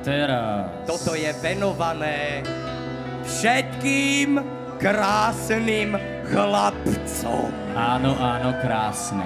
Teraz. Toto je venované všetkým krásnym chlapcom. Áno, áno, krásne.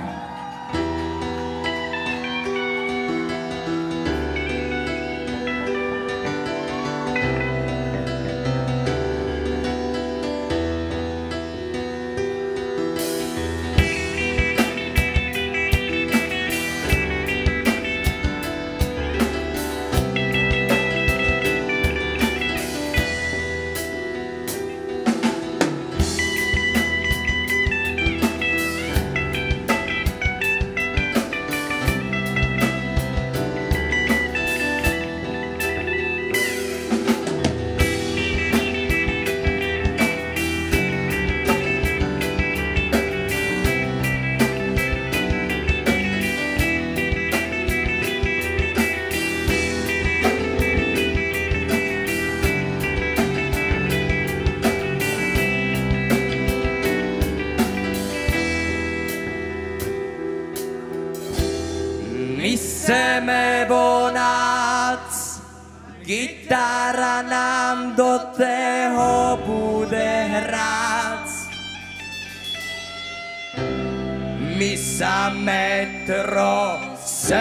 Chceme vonať, gitara nám do toho bude hrať. My sa metrosexuálmi.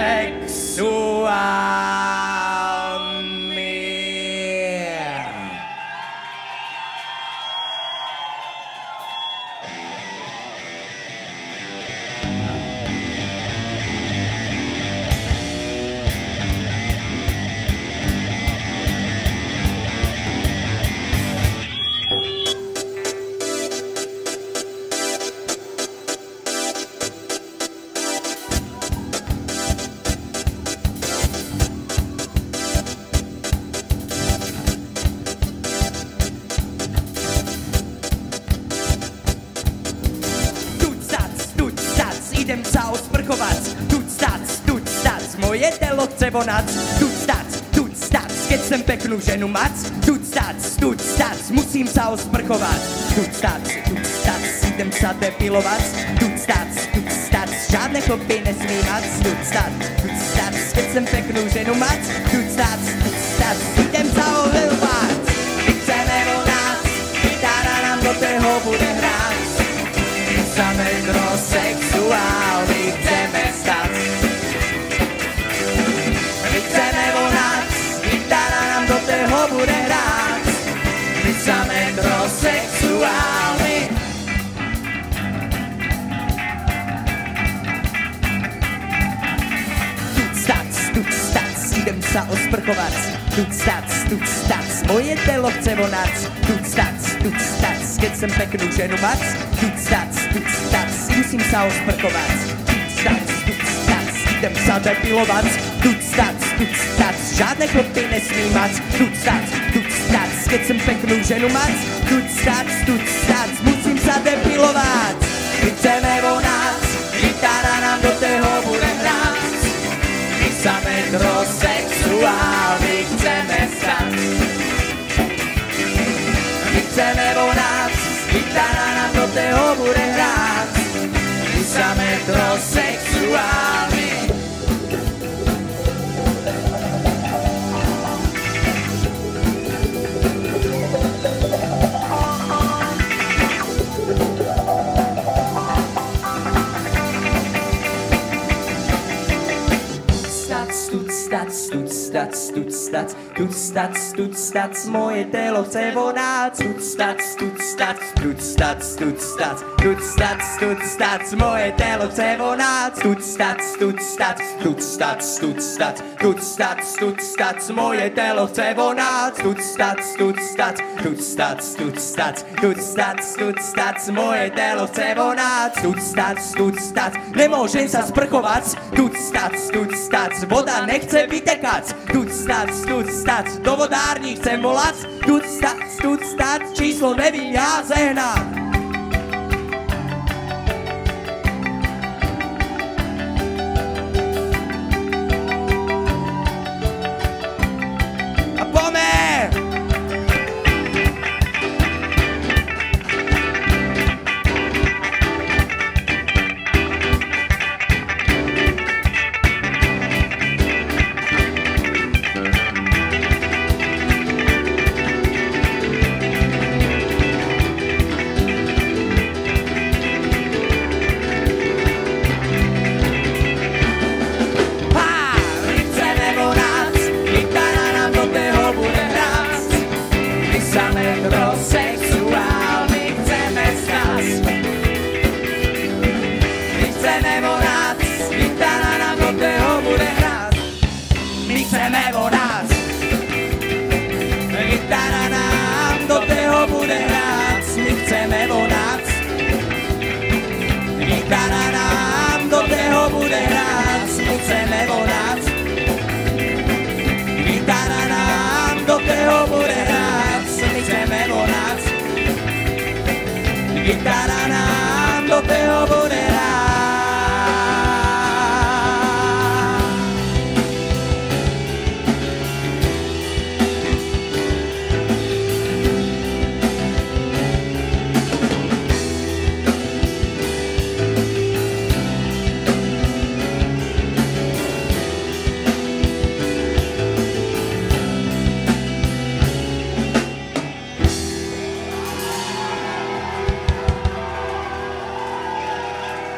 Idem sa osprchovať, tuď stac, moje telo chce vonať, tuď stac, keď chcem peknú ženu mať, tuď stac, musím sa osprchovať, tuď stac, idem sa depilovať, tuď stac, žiadne chlopy nesmí mať, tuď stac, keď chcem peknú ženu mať, tuď stac, idem sa oveľovať, my chceme vonať, gitara nám do toho bude hrať. Sa metrosexuálni chceme stať. My chceme vonať, gitara nám do toho bude hrať. My sa metrosexuálni. Tuď stac, idem sa osprchovať. Tuď stac, moje telo chce vonať. Tuď stac, keď chcem peknú ženu mať. Tuď stac, musím sa osprchovať. Tuď stac, idem sa depilovať. Tuď stac, žiadne chlopy nesmí mať. Tuď stac, keď chcem peknú ženu mať. Tuď stac, musím sa depilovať. My chceme vonať, gitara nám do toho bude hrať. My sa metrosexuálni chceme stať. My chceme vonať, gitara nám do toho bude hrať. My sa metrosexuálni. Tuď stac, moje telo chce vonať. Tuď stac, moje telo chce vonať. Tuď stac, moje telo chce vonať. Tuď stac, moje telo chce vonať. Tuď stac, nemôžem sa sprchovať. Tuď stac, voda nechce vytekať. Tuď stac, do vodárni chcem volať. Tuď stac, číslo nevím ja zehnať. A poďme!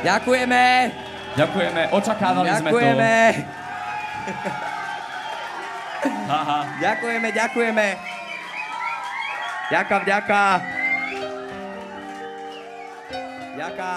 Ďakujeme. Ďakujeme, očakávali sme to. Ďakujeme. Haha. Ďakujeme, ďakujeme. Ďaká, vďaka. Ďaká.